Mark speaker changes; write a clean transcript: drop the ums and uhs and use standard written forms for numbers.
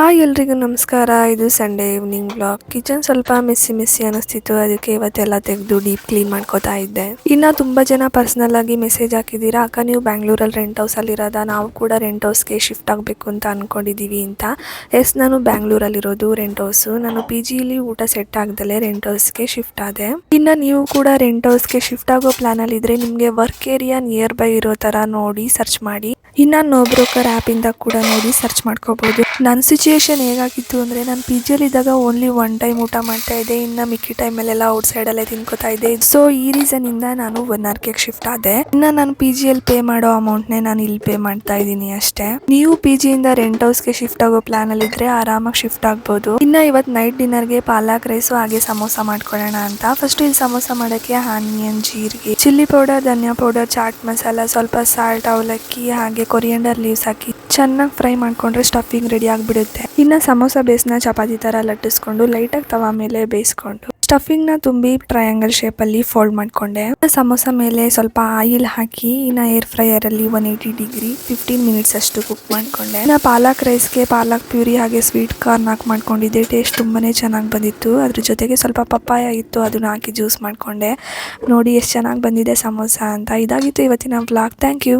Speaker 1: Hi ಎಲ್ರಿಗೂ ನಮಸ್ಕಾರ. ಇದು ಸಂಡೇ ಈವ್ನಿಂಗ್ ವ್ಲಾಗ್. ಕಿಚನ್ ಸ್ವಲ್ಪ ಮೆಸ್ಸಿ ಅನಿಸ್ತಿತ್ತು, ಅದಕ್ಕೆ ಇವತ್ತೆಲ್ಲ ತೆಗೆದು ಡೀಪ್ ಕ್ಲೀನ್ ಮಾಡ್ಕೋತಾ ಇದ್ದೆ. ಇನ್ನು ತುಂಬ ಜನ ಪರ್ಸನಲ್ ಆಗಿ ಮೆಸೇಜ್ ಹಾಕಿದ್ದೀರಾ, ಅಕ್ಕ ನೀವು ಬ್ಯಾಂಗ್ಳೂರಲ್ಲಿ ರೆಂಟ್ ಹೌಸಲ್ಲಿ ಇರೋದಾ, ನಾವು ಕೂಡ ರೆಂಟ್ ಹೌಸ್ಗೆ ಶಿಫ್ಟ್ ಆಗಬೇಕು ಅಂತ ಅಂದ್ಕೊಂಡಿದ್ದೀವಿ ಅಂತ. ಎಸ್, ನಾನು ಬ್ಯಾಂಗ್ಳೂರಲ್ಲಿರೋದು ರೆಂಟ್ ಹೌಸು. ನಾನು ಪಿ ಜಿಲಿ ಊಟ ಸೆಟ್ ಆಗ್ದಲೇ ರೆಂಟ್ ಹೌಸ್ಗೆ ಶಿಫ್ಟ್ ಆದೆ. ಇನ್ನು ನೀವು ಕೂಡ ರೆಂಟ್ ಹೌಸ್ಗೆ ಶಿಫ್ಟ್ ಆಗೋ ಪ್ಲಾನಲ್ಲಿ ಇದ್ರೆ ನಿಮಗೆ ವರ್ಕ್ ಏರಿಯಾ ನಿಯರ್ ಬೈ ಇರೋ ಥರ ನೋಡಿ ಸರ್ಚ್ ಮಾಡಿ. ಇನ್ನು ನೋ ಬ್ರೋಕರ್ ಆ್ಯಪಿಂದ ಕೂಡ ನೋಡಿ ಸರ್ಚ್ ಮಾಡ್ಕೋಬಹುದು. ನನ್ನ ಸಿಚುಯೇಷನ್ ಹೇಗಾಗಿತ್ತು ಅಂದರೆ, ನಾನು ಪಿ ಜಿಯಲ್ಲಿದ್ದಾಗ ಓನ್ಲಿ ಒನ್ ಟೈಮ್ ಊಟ ಮಾಡ್ತಾ ಇದ್ದೆ, ಇನ್ನು ಮಿಕ್ಕಿ ಟೈಮಲ್ಲೆಲ್ಲ ಔಟ್ಸೈಡಲ್ಲೇ ತಿನ್ಕೋತಾ ಇದ್ದೆ. ಸೊ ಈ ರೀಸನಿಂದ ನಾನು ಒನ್ ಆರ್ಗೆ ಶಿಫ್ಟ್ ಆದೆ. ಇನ್ನು ನಾನು ಪಿ ಜಿಯಲ್ಲಿ ಪೇ ಮಾಡೋ ಅಮೌಂಟ್ನೇ ನಾನು ಇಲ್ಲಿ ಪೇ ಮಾಡ್ತಾ ಇದ್ದೀನಿ ಅಷ್ಟೇ. ನೀವು ಪಿ ಜಿಯಿಂದ ರೆಂಟ್ ಹೌಸ್ಗೆ ಶಿಫ್ಟ್ ಆಗೋ ಪ್ಲಾನಲ್ಲಿದ್ದರೆ ಆರಾಮಾಗಿ ಶಿಫ್ಟ್ ಆಗ್ಬೋದು. ಇನ್ನು ಇವತ್ತು ನೈಟ್ ಡಿನ್ನರ್ಗೆ ಪಾಲಕ್ ರೈಸು ಹಾಗೆ ಸಮೋಸ ಮಾಡ್ಕೊಳ್ಳೋಣ ಅಂತ. ಫಸ್ಟ್ ಇಲ್ಲಿ ಸಮೋಸ ಮಾಡೋಕ್ಕೆ ಆನಿಯನ್, ಜೀರಿಗೆ, ಚಿಲ್ಲಿ ಪೌಡರ್, ಧನಿಯಾ ಪೌಡರ್, ಚಾಟ್ ಮಸಾಲ, ಸ್ವಲ್ಪ ಸಾಲ್ಟ್, ಅವಲಕ್ಕಿ ಹಾಗೆ ಕೊರಿಯಂಡರ್ ಲೀವ್ಸ್ ಹಾಕಿ ಚೆನ್ನಾಗಿ ಫ್ರೈ ಮಾಡ್ಕೊಂಡ್ರೆ ಸ್ಟಫಿಂಗ್ ರೆಡಿ ಆಗಿಬಿಡುತ್ತೆ. ಇನ್ನು ಸಮೋಸ ಬೇಸ್ನ ಚಪಾತಿ ಥರ ಲಟ್ಟಿಸ್ಕೊಂಡು ಲೈಟಾಗಿ ತವಾ ಮೇಲೆ ಬೇಯಿಸ್ಕೊಂಡು ಸ್ಟಫಿಂಗ್ನ ತುಂಬಿ ಟ್ರಯಾಂಗಲ್ ಶೇಪಲ್ಲಿ ಫೋಲ್ಡ್ ಮಾಡಿಕೊಂಡೆ. ಸಮೋಸ ಮೇಲೆ ಸ್ವಲ್ಪ ಆಯಿಲ್ ಹಾಕಿ ಇನ್ನು ಏರ್ ಫ್ರೈಯರಲ್ಲಿ 180 ಡಿಗ್ರಿ 15 ಮಿನಿಟ್ಸ್ ಅಷ್ಟು ಕುಕ್ ಮಾಡಿಕೊಂಡೆ. ಇನ್ನು ಪಾಲಕ್ ರೈಸ್ಗೆ ಪಾಲಕ್ ಪ್ಯೂರಿ ಹಾಗೆ ಸ್ವೀಟ್ ಕಾರ್ನ್ ಹಾಕಿ ಮಾಡ್ಕೊಂಡಿದ್ದೆ. ಟೇಸ್ಟ್ ತುಂಬಾನೇ ಚೆನ್ನಾಗಿ ಬಂದಿತ್ತು. ಅದ್ರ ಜೊತೆಗೆ ಸ್ವಲ್ಪ ಪಪ್ಪಾಯ ಇತ್ತು, ಅದನ್ನ ಹಾಕಿ ಜ್ಯೂಸ್ ಮಾಡಿಕೊಂಡೆ. ನೋಡಿ ಎಷ್ಟು ಚೆನ್ನಾಗಿ ಬಂದಿದೆ ಸಮೋಸ ಅಂತ. ಇದಾಗಿತ್ತು ಇವತ್ತಿನ ವ್ಲಾಗ್. Thank you.